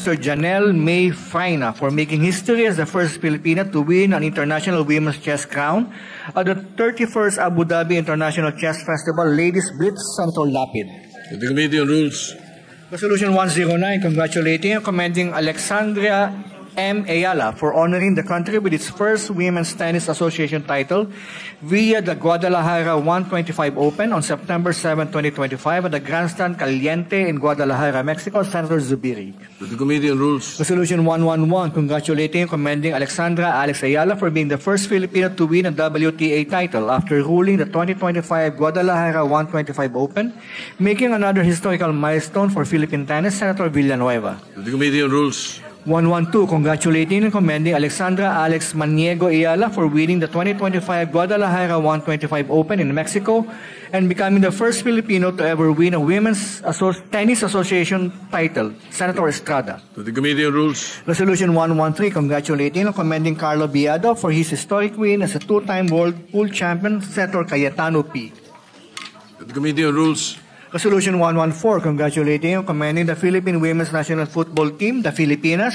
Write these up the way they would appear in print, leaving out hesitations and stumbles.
Mr. Janelle May Faina for making history as the first Filipina to win an international women's chess crown at the 31st Abu Dhabi International Chess Festival Ladies Blitz, Senator Lapid. To the Committee on Rules. Resolution 109, congratulating and commending Alexandria M. Ayala for honoring the country with its first Women's Tennis Association title via the Guadalajara 125 Open on September 7, 2025 at the Grandstand Caliente in Guadalajara, Mexico. Senator Zubiri. To the Committee on Rules. Resolution 111, congratulating and commending Alexandra Alex Ayala for being the first Filipino to win a WTA title after ruling the 2025 Guadalajara 125 Open, making another historical milestone for Philippine tennis. Senator Villanueva. To the Committee on Rules. 112, congratulating and commending Alexandra Alex Maniego Ayala for winning the 2025 Guadalajara 125 Open in Mexico and becoming the first Filipino to ever win a Women's Tennis Association title. Senator Estrada. To the Committee on Rules. Resolution 113, congratulating and commending Carlo Biado for his historic win as a two-time world pool champion. Senator Cayetano P. To the Committee on Rules. Resolution 114, congratulating and commending the Philippine Women's National Football Team, the Filipinas,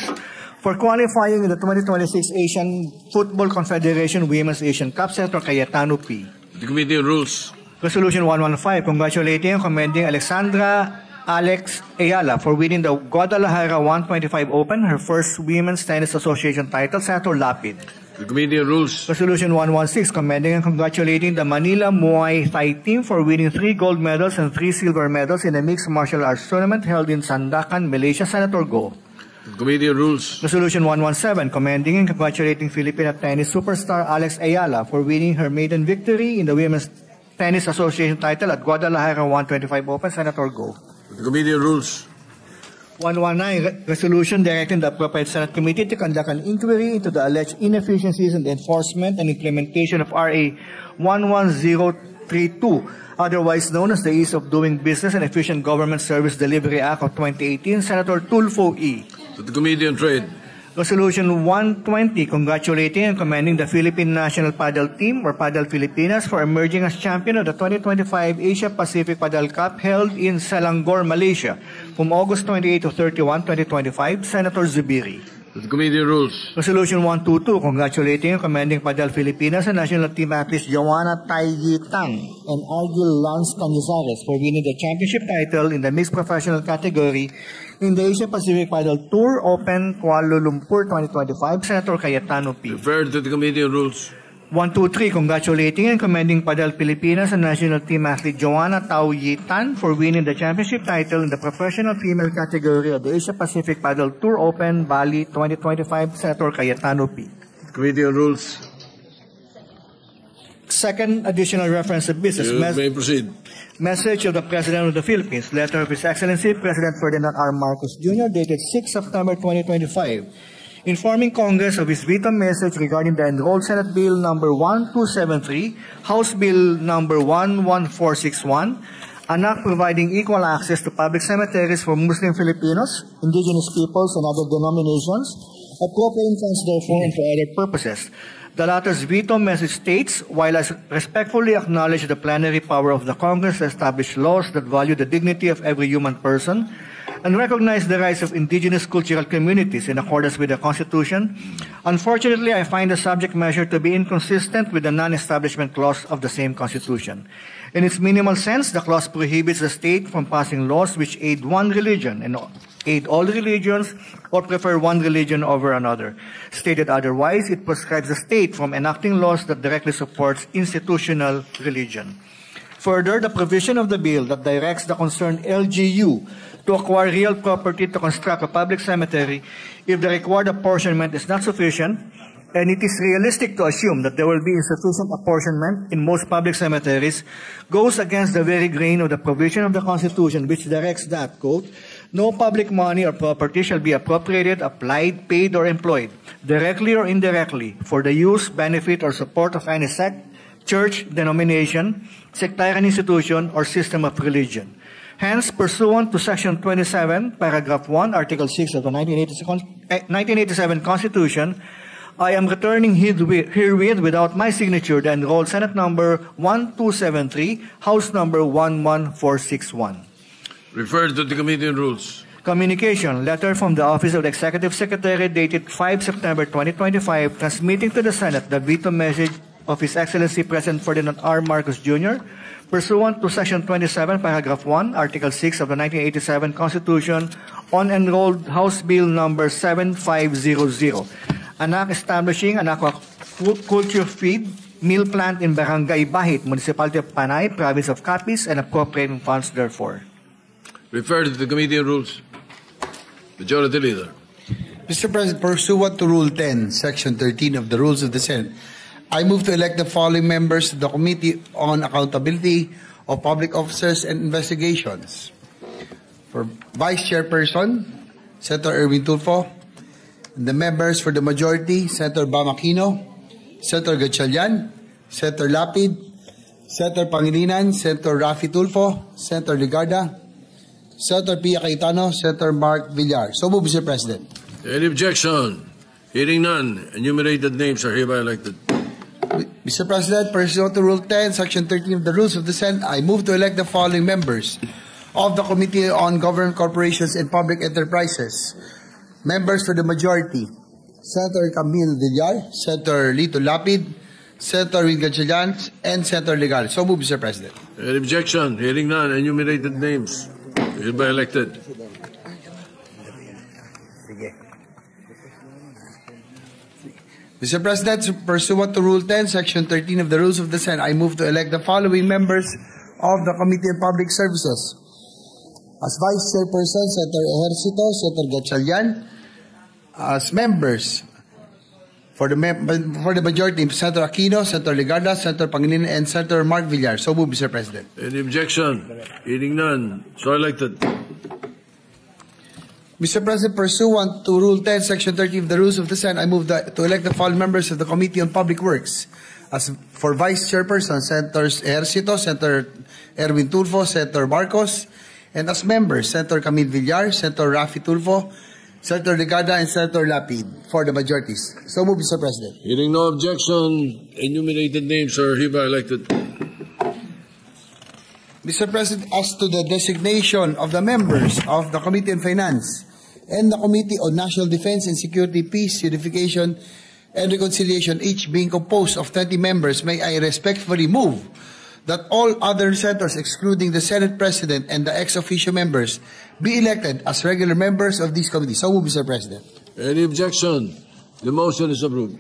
for qualifying in the 2026 Asian Football Confederation Women's Asian Cup. Senator Cayetano P. To the Committee on Rules. Resolution 115, congratulating and commending Alexandra Alex Ayala for winning the Guadalajara 125 Open, her first Women's Tennis Association title. Senator Lapid. The Committee on Rules. Resolution 116, commending and congratulating the Manila Muay Thai team for winning 3 gold medals and 3 silver medals in a mixed martial arts tournament held in Sandakan, Malaysia. Senator Go. The Committee on Rules. Resolution 117, commending and congratulating Filipina tennis superstar Alex Ayala for winning her maiden victory in the Women's Tennis Association title at Guadalajara 125 Open. Senator Go. The Committee on Rules. 119, resolution directing the appropriate Senate committee to conduct an inquiry into the alleged inefficiencies in the enforcement and implementation of RA 11032, otherwise known as the Ease of Doing Business and Efficient Government Service Delivery Act of 2018. Senator Tulfo E. To the Committee on Trade. Resolution 120, congratulating and commending the Philippine National Paddle Team or Paddle Filipinas for emerging as champion of the 2025 Asia Pacific Paddle Cup held in Selangor, Malaysia from August 28 to 31, 2025. Senator Zubiri. To the Committee on Rules. Resolution 122, congratulating and commending Paddle Filipinas and national team athletes Joanna Tai Tang and Argil Lance Canizares for winning the championship title in the mixed professional category in the Asia Pacific Paddle Tour Open Kuala Lumpur 2025. Senator Cayetano P. Referred to the Committee on Rules. 123, congratulating and commending Paddle Filipinas and national team athlete Joanna Tao Tan for winning the championship title in the professional female category of the Asia Pacific Paddle Tour Open Bali 2025. Senator Cayetano P. Committee on Rules. Second additional reference of business. You may proceed. Message of the President of the Philippines. Letter of His Excellency President Ferdinand R. Marcos Jr. dated 6 September 2025. Informing Congress of his veto message regarding the enrolled Senate Bill number 1273, House Bill number 11461, an act providing equal access to public cemeteries for Muslim Filipinos, indigenous peoples, and other denominations, appropriating funds therefore and for other purposes. The latter's veto message states, while I respectfully acknowledge the plenary power of the Congress to establish laws that value the dignity of every human person, and recognize the rights of indigenous cultural communities in accordance with the Constitution, unfortunately, I find the subject measure to be inconsistent with the non-establishment clause of the same Constitution. In its minimal sense, the clause prohibits the state from passing laws which aid one religion and aid all religions or prefer one religion over another. Stated otherwise, it prescribes the state from enacting laws that directly supports institutional religion. Further, the provision of the bill that directs the concerned LGU to acquire real property to construct a public cemetery if the required apportionment is not sufficient, and it is realistic to assume that there will be insufficient apportionment in most public cemeteries, goes against the very grain of the provision of the Constitution which directs that, quote, no public money or property shall be appropriated, applied, paid, or employed, directly or indirectly, for the use, benefit, or support of any sect, church, denomination, sectarian institution, or system of religion. Hence, pursuant to Section 27, Paragraph 1, Article 6 of the 1987 Constitution, I am returning herewith without my signature the enrolled Senate number 1273, House number 11461. Referred to the Committee on Rules. Communication, letter from the Office of the Executive Secretary dated 5 September 2025, transmitting to the Senate the veto message of His Excellency President Ferdinand R. Marcos Jr., pursuant to Section 27, Paragraph 1, Article 6 of the 1987 Constitution on Enrolled House Bill Number 7500, an act establishing an aquaculture feed mill plant in Barangay Bahit, Municipality of Panay, Province of Capiz, and appropriating funds therefore. Refer to the Committee on Rules. Majority Leader. Mr. President, pursuant to Rule 10, Section 13 of the Rules of the Senate, I move to elect the following members to the Committee on Accountability of Public Officers and Investigations. For Vice Chairperson, Senator Erwin Tulfo. And the members for the majority, Senator Bam Aquino, Senator Gatchalian, Senator Lapid, Senator Pangilinan, Senator Raffy Tulfo, Senator Ligarda, Senator Pia Cayetano, Senator Mark Villar. So move, Mr. President. Any objection? Hearing none, enumerated names are hereby elected. Mr. President, pursuant to Rule 10, Section 13 of the Rules of the Senate, I move to elect the following members of the Committee on Government Corporations and Public Enterprises. Members for the majority, Senator Camille Villar, Senator Lito Lapid, Senator Win Gatchalian, and Senator Legal. So move, Mr. President. Any objection? Hearing none, enumerated names are hereby elected. Mr. President, pursuant to Rule 10, Section 13 of the Rules of the Senate, I move to elect the following members of the Committee on Public Services. As Vice Chairperson, Senator Ejercito, Senator Gatchalian. As members, for the majority, Senator Aquino, Senator Ligarda, Senator Pangilinan, and Senator Mark Villar. So move, Mr. President. Any objection? Hearing none, so elected. Mr. President, pursuant to Rule 10, Section 13 of the Rules of the Senate, I move to elect the following members of the Committee on Public Works. As for Vice Chairperson, Senator Ejercito, Senator Erwin Tulfo, Senator Marcos, and as members, Senator Camille Villar, Senator Raffy Tulfo, Senator Ligarda, and Senator Lapid for the majorities. So move, Mr. President. Hearing no objection, enumerated names are hereby elected. Mr. President, as to the designation of the members of the Committee on Finance and the Committee on National Defense and Security, Peace, Unification, and Reconciliation, each being composed of 20 members, may I respectfully move that all other senators, excluding the Senate President and the ex-officio members, be elected as regular members of these committees. So move, Mr. President. Any objection? The motion is approved.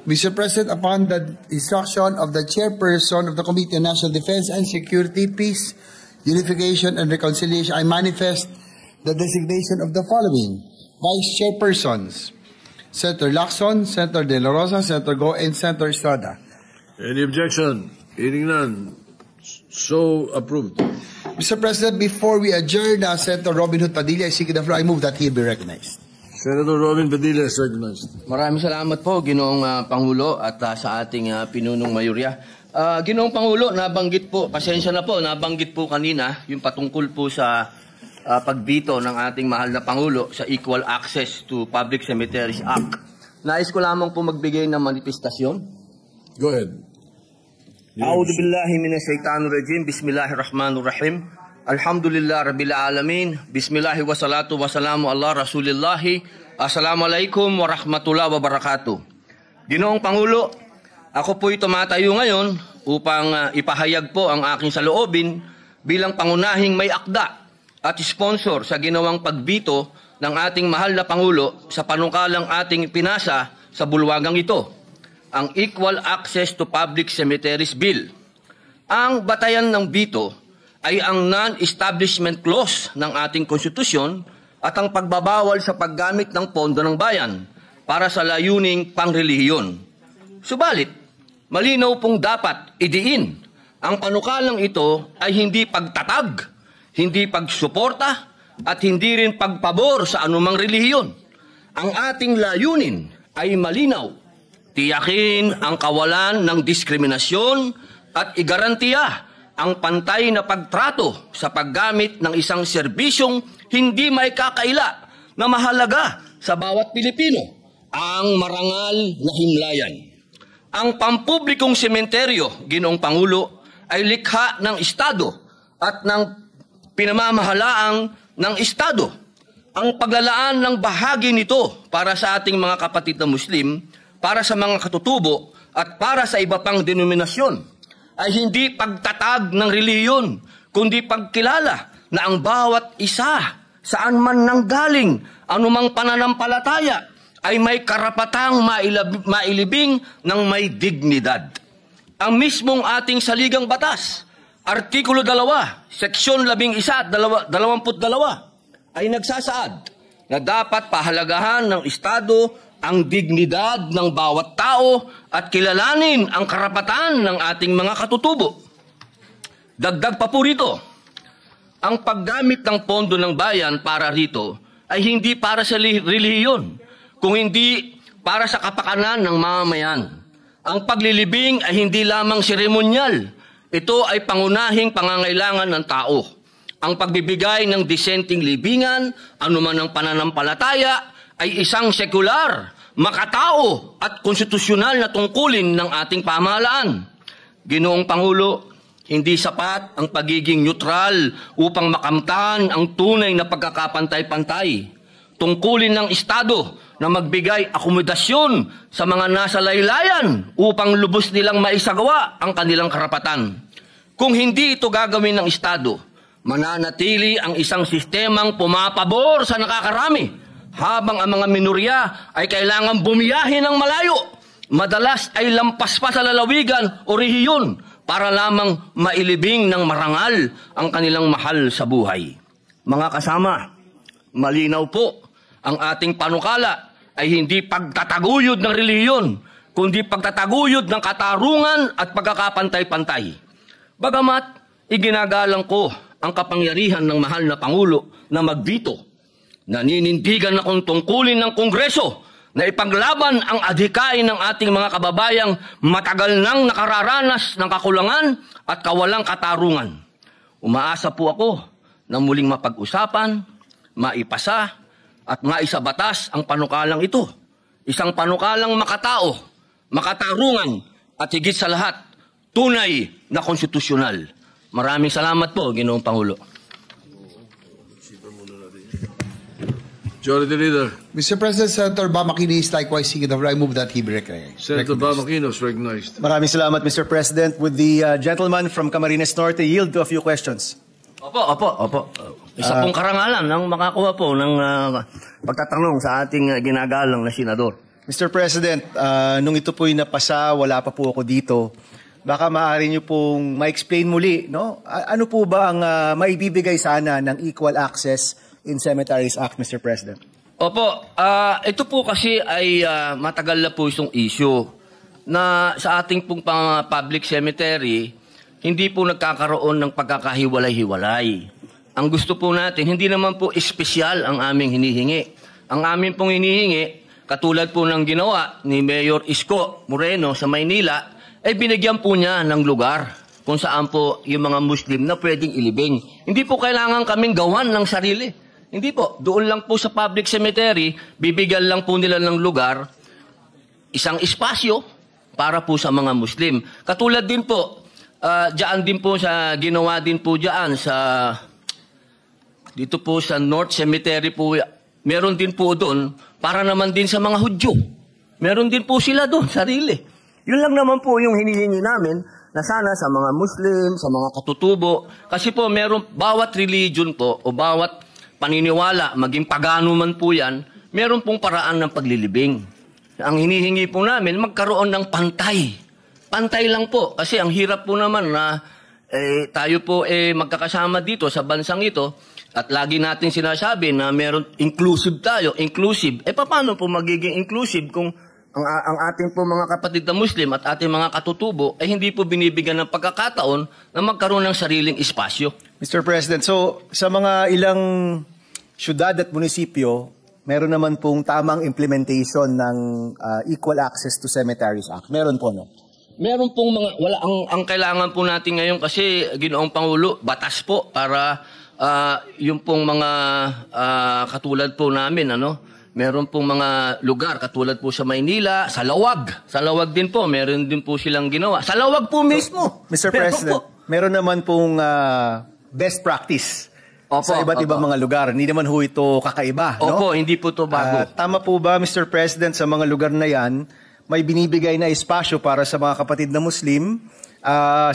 Mr. President, upon the instruction of the Chairperson of the Committee on National Defense and Security, Peace, Unification, and Reconciliation, I manifest the designation of the following Vice Chairpersons: Senator Lacson, Senator De La Rosa, Senator Go, and Senator Estrada. Any objection? Hearing none, so approved. Mr. President, before we adjourn, Senator Robin Hood Padilla is seeking the floor. I move that he be recognized. Senator Robin Padilla is recognized. Maraming salamat po, Ginoong Pangulo, at sa ating pinunong mayorya. Ginoong Pangulo, nabanggit po, pasensya na po, nabanggit po kanina yung patungkol po sa pagbito ng ating mahal na Pangulo sa Equal Access to Public Cemeteries Act. Nais ko lamang po magbigay ng manifestasyon. Go ahead. A'udhu billahi minash shaitanir rajim. Bismillahirrahmanirrahim. Alhamdulillah rabbil alamin. Bismillahi wassalatu wassalamu ala rasulillahi. Assalamualaikum warahmatullahi wabarakatuh. Ginoong Pangulo, ako po'y tumatayo ngayon upang ipahayag po ang aking saloobin bilang pangunahing may akda at sponsor sa ginawang pagbito ng ating mahal na Pangulo sa panukalang ating pinasa sa bulwagang ito, ang Equal Access to Public Cemeteries Bill. Ang batayan ng bito ay ang non-establishment clause ng ating konstitusyon at ang pagbabawal sa paggamit ng pondo ng bayan para sa layuning pangrelihiyon. Subalit, malinaw pong dapat idiin ang panukalang ito ay hindi pagtatag, hindi pagsuporta, at hindi rin pagpabor sa anumang relihiyon. Ang ating layunin ay malinaw: tiyakin ang kawalan ng diskriminasyon at igarantiya ang pantay na pagtrato sa paggamit ng isang serbisyong hindi may kakaila na mahalaga sa bawat Pilipino, ang marangal na himlayan. Ang pampublikong sementeryo, Ginoong Pangulo, ay likha ng Estado at ng pinamamahalaang ng Estado. Ang paglalaan ng bahagi nito para sa ating mga kapatid na Muslim, para sa mga katutubo, at para sa iba pang denominasyon ay hindi pagtatag ng relihiyon, kundi pagkilala na ang bawat isa, saan man nanggaling, anumang pananampalataya, ay may karapatang mailibing ng may dignidad. Ang mismong ating saligang batas, Artikulo 2, Seksyon 11 at 22, ay nagsasaad na dapat pahalagahan ng Estado ang dignidad ng bawat tao at kilalanin ang karapatan ng ating mga katutubo. Dagdag pa po rito, ang paggamit ng pondo ng bayan para rito ay hindi para sa relihiyon, kung hindi para sa kapakanan ng mamamayan. Ang paglilibing ay hindi lamang seremonyal, ito ay pangunahing pangangailangan ng tao. Ang pagbibigay ng disenteng libingan, anuman ang pananampalataya, ay isang sekular, makatao at konstitusyonal na tungkulin ng ating pamahalaan. Ginoong Pangulo, hindi sapat ang pagiging neutral upang makamtan ang tunay na pagkakapantay-pantay. Tungkulin ng Estado na magbigay akomodasyon sa mga nasa laylayan upang lubos nilang maisagawa ang kanilang karapatan. Kung hindi ito gagawin ng Estado, mananatili ang isang sistemang pumapabor sa nakakarami, habang ang mga minorya ay kailangan bumiyahe ng malayo. Madalas ay lampas pa sa lalawigan o rehiyon para lamang mailibing ng marangal ang kanilang mahal sa buhay. Mga kasama, malinaw po, ang ating panukala ay hindi pagtataguyod ng relihiyon, kundi pagtataguyod ng katarungan at pagkakapantay-pantay. Bagamat iginagalang ko ang kapangyarihan ng mahal na Pangulo na magbito, naninindigan akong tungkulin ng Kongreso na ipaglaban ang adhikain ng ating mga kababayang matagal nang nakararanas ng kakulangan at kawalang katarungan. Umaasa po ako na muling mapag-usapan, maipasa at maisabatas ang panukalang ito. Isang panukalang makatao, makatarungan at higit sa lahat, tunay na konstitusyonal. Maraming salamat po, Ginoong Pangulo. Majority Leader. Mr. President, Senator Bamakini is likewise seeking the floor. I move that he be recognized. Senator Bamakino is recognized. Maraming salamat, Mr. President. Would the gentleman from Camarines Norte yield to a few questions? Opo. Isa pong karangalan ng makakuha po ng pagtatanong sa ating ginagalang na senador. Mr. President, nung ito po'y napasa, wala pa po ako dito. Baka maaari niyo pong ma-explain muli, no? Ano po ba ang maibibigay sana ng Equal Access in Cemeteries Act, Mr. President? Opo, ito po kasi ay matagal na po itong issue na sa ating pong public cemetery, hindi po nagkakaroon ng pagkakahiwalay-hiwalay. Ang gusto po natin, hindi naman po espesyal ang aming hinihingi. Ang aming pong hinihingi, katulad po ng ginawa ni Mayor Isko Moreno sa Maynila, ay binigyan po niya ng lugar kung saan po yung mga Muslim na pwedeng ilibing. Hindi po kailangan kaming gawan ng sarili. Hindi po. Doon lang po sa public cemetery, bibigyan lang po nila ng lugar, isang espasyo para po sa mga Muslim. Katulad din po, diyan din po sa, ginawa din po diyan sa, dito po sa North Cemetery po, meron din po doon, para naman din sa mga Hudyo. Meron din po sila doon, sarili. Yun lang naman po yung hinihingi namin, na sana sa mga Muslim, sa mga katutubo, kasi po meron, bawat religion po, o bawat paniniwala, maging pagano man po yan, meron pong paraan ng paglilibing. Ang hinihingi po namin, magkaroon ng pantay. Pantay lang po. Kasi ang hirap po naman na tayo po magkakasama dito sa bansang ito at lagi natin sinasabi na meron inclusive tayo, inclusive. Paano po magiging inclusive kung ang ating po mga kapatid na Muslim at ating mga katutubo ay hindi po binibigyan ng pagkakataon na magkaroon ng sariling espasyo? Mr. President, so sa mga ilang syudad at munisipyo, meron naman pong tamang implementation ng Equal Access to Cemeteries Act. Meron po, no? Meron pong mga, ang kailangan po natin ngayon kasi, Ginoong Pangulo, batas po para yung pong mga katulad po namin, meron pong mga lugar, katulad po sa Maynila, sa Lawag. Sa Lawag din po, meron din po silang ginawa. Sa Lawag po mismo. Mr. President, meron naman pong best practice Opo, sa iba't ibang opo. mga lugar. Hindi naman ho ito kakaiba. No? Opo, hindi po to bago. Tama po ba, Mr. President, sa mga lugar na yan, may binibigay na espasyo para sa mga kapatid na Muslim?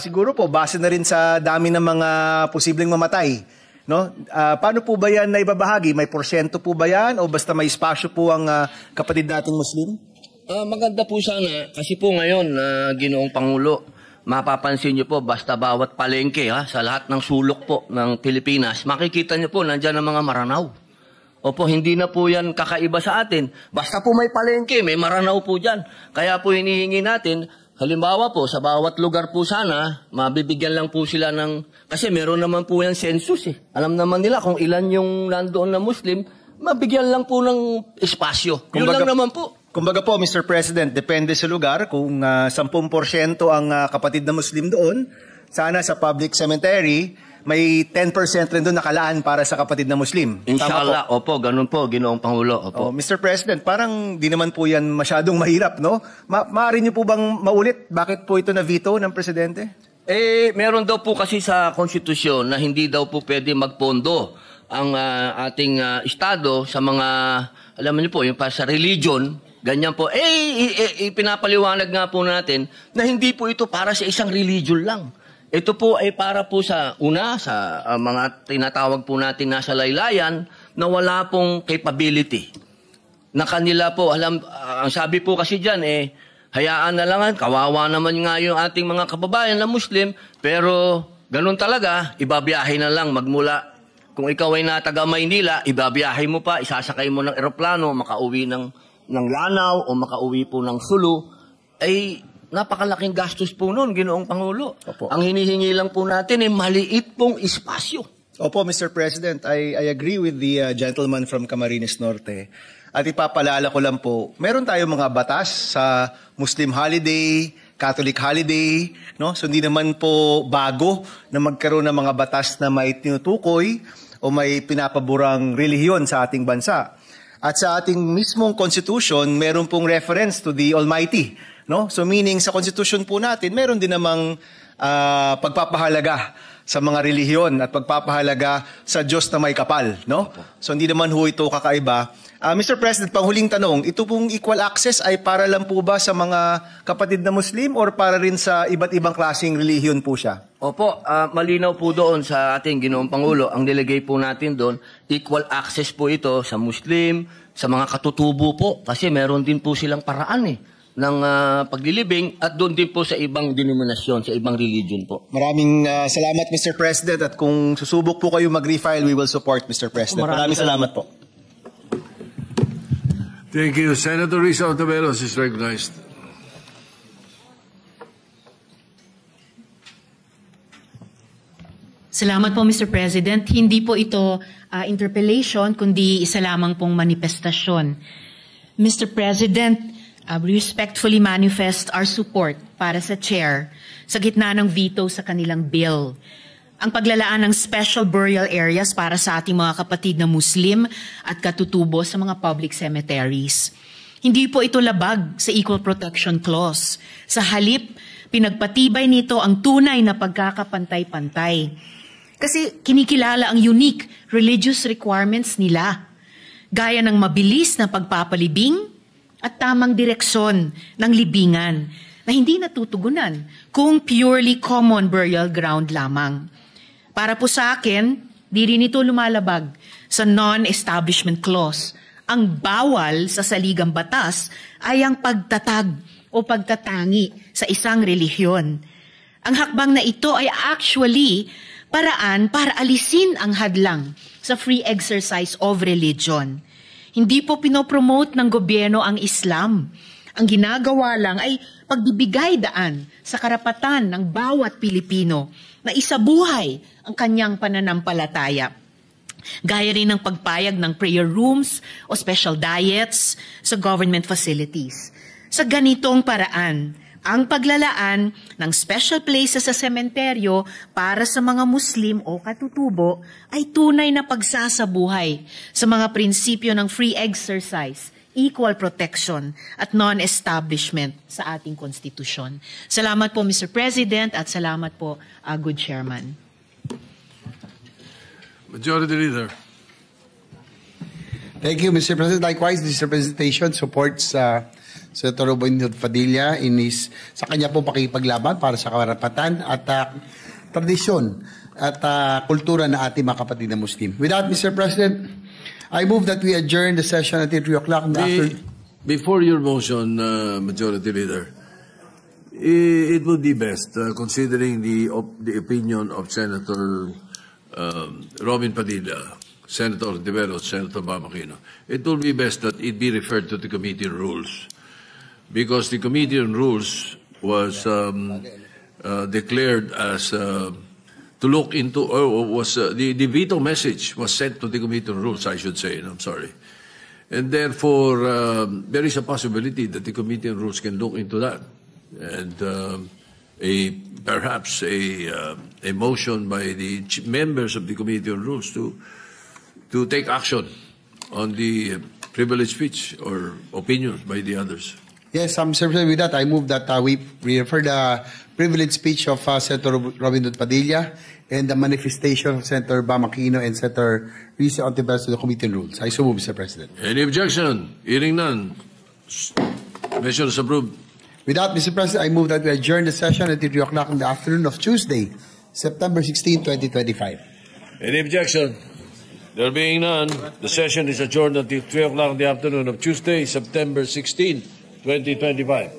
Siguro po, base na rin sa dami ng mga posibleng mamatay. No? Paano po ba yan na ibabahagi? May porsyento po ba yan? O basta may espasyo po ang kapatid nating Muslim? Maganda po sana, kasi po ngayon, Ginoong Pangulo, mapapansin niyo po, basta bawat palengke sa lahat ng sulok po ng Pilipinas, makikita niyo po, nandyan ang mga Maranao. Opo, hindi na po yan kakaiba sa atin. Basta po may palengke, may Maranao po dyan. Kaya po hinihingi natin, halimbawa po, sa bawat lugar po sana, mabibigyan lang po sila ng, kasi meron naman po yan census eh. Alam naman nila kung ilan yung nandoon na Muslim, mabigyan lang po ng espasyo. Yun lang naman po. Kumbaga po, Mr. President, depende sa lugar. Kung 10% ang kapatid na Muslim doon, sana sa public cemetery, may 10% rin doon nakalaan para sa kapatid na Muslim. Inshallah, opo, ganun po, Ginoong Pangulo. Opo. Mr. President, parang di naman po yan masyadong mahirap, no? Maaari niyo po bang maulit? Bakit po ito na-veto ng Presidente? Meron daw po kasi sa konstitusyon na hindi daw po pwede magpondo ang ating Estado sa mga, alam niyo po, yung pa sa religion. Ganyan po. Pinapaliwanag nga po natin na hindi po ito para sa isang religion lang. Ito po ay para po sa mga tinatawag po natin nasa laylayan na wala pong capability. Na kanila po, ang sabi po kasi dyan, hayaan na lang, kawawa naman nga yung ating mga kababayan na Muslim, pero ganun talaga, ibabiyahe na lang magmula. Kung ikaw ay taga Maynila, ibabiyahe mo pa, isasakay mo ng eroplano, makauwi ng Lanao o makauwi po ng Sulu, ay napakalaking gastos po noon, Ginoong Pangulo. Opo. Ang hinihingi lang po natin ay maliit pong espasyo. Opo, Mr. President, I agree with the gentleman from Camarines Norte. At ipapalala ko lang po, meron tayong mga batas sa Muslim holiday, Catholic holiday, no? So hindi naman po bago na magkaroon ng mga batas na may tinutukoy o may pinapaborang relihiyon sa ating bansa. At sa ating mismong Constitution, meron pong reference to the Almighty. No? So meaning sa Constitution po natin, meron din namang pagpapahalaga sa mga relihiyon at pagpapahalaga sa Diyos na may kapal. No? So hindi naman ho ito kakaiba. Mr. President, panghuling tanong, ito pong equal access ay para lang po ba sa mga kapatid na Muslim or para rin sa iba't ibang klaseng relihiyon po siya? Opo, malinaw po doon sa ating Ginoong Pangulo. Ang nilagay po natin doon, equal access po ito sa Muslim, sa mga katutubo po. Kasi meron din po silang paraan ng paglilibing at doon din po sa ibang denominasyon, sa ibang religion po. Maraming salamat, Mr. President. At kung susubok po kayo mag-refile, we will support, Mr. President. Maraming salamat po. Thank you. Senator Risa Ontiveros is recognized. Salamat po, Mr. President. Hindi po ito interpellation, kundi isa lamang pong manifestasyon. Mr. President, we respectfully manifest our support para sa Chair sa gitna ng veto sa kanilang bill. Ang paglalaan ng special burial areas para sa ating mga kapatid na Muslim at katutubo sa mga public cemeteries. Hindi po ito labag sa Equal Protection Clause. Sa halip, pinagpatibay nito ang tunay na pagkakapantay-pantay. Kasi kinikilala ang unique religious requirements nila, gaya ng mabilis na pagpapalibing at tamang direksyon ng libingan na hindi natutugunan kung purely common burial ground lamang. Para po sa akin, di rin ito lumalabag sa non-establishment clause. Ang bawal sa saligang batas ay ang pagtatag o pagtatangi sa isang relihiyon. Ang hakbang na ito ay actually paraan para alisin ang hadlang sa free exercise of religion. Hindi po pinopromote ng gobyerno ang Islam. Ang ginagawa lang ay pagbibigay daan sa karapatan ng bawat Pilipino na isabuhay ang kanyang pananampalataya. Gaya rin ng pagpayag ng prayer rooms o special diets sa government facilities. Sa ganitong paraan, ang paglalaan ng special places sa sementeryo para sa mga Muslim o katutubo ay tunay na pagsasabuhay sa mga prinsipyo ng free exercise, equal protection at non-establishment sa ating konstitusyon. Salamat po, Mr. President, at salamat po, Good Chairman. Majority Leader. Thank you, Mr. President. Likewise, this representation supports Senator Robin Hood Padilla sa kanya po pakipaglaban para sa karapatan at tradisyon at kultura na ating mga kapatid na Muslim. With that, Mr. President, I move that we adjourn the session until 3 o'clock in the afternoon. Before your motion, Majority Leader, it would be best, considering the opinion of Senator Robin Padilla, Senator Tiveros, Senator Bamakino, it will be best that it be referred to the Committee on Rules, because the Committee on Rules was declared as to look into, or was the veto message was sent to the Committee on Rules, I should say, and I'm sorry. And therefore, there is a possibility that the Committee on Rules can look into that, and perhaps a motion by the members of the Committee on Rules to take action on the privileged speech or opinions by the others. Yes, Mr. President, with that, I move that we refer the privileged speech of Senator Robin Hood Padilla and the manifestation of Senator Bamakino and Senator Risa Ontiveros to the Committee on Rules. I so move, Mr. President. Any objection? Hearing none. Measure is approved. With that, Mr. President, I move that we adjourn the session until 3 o'clock in the afternoon of Tuesday, September 16, 2025. Any objection? There being none, the session is adjourned until 3 o'clock in the afternoon of Tuesday, September 16, 2025.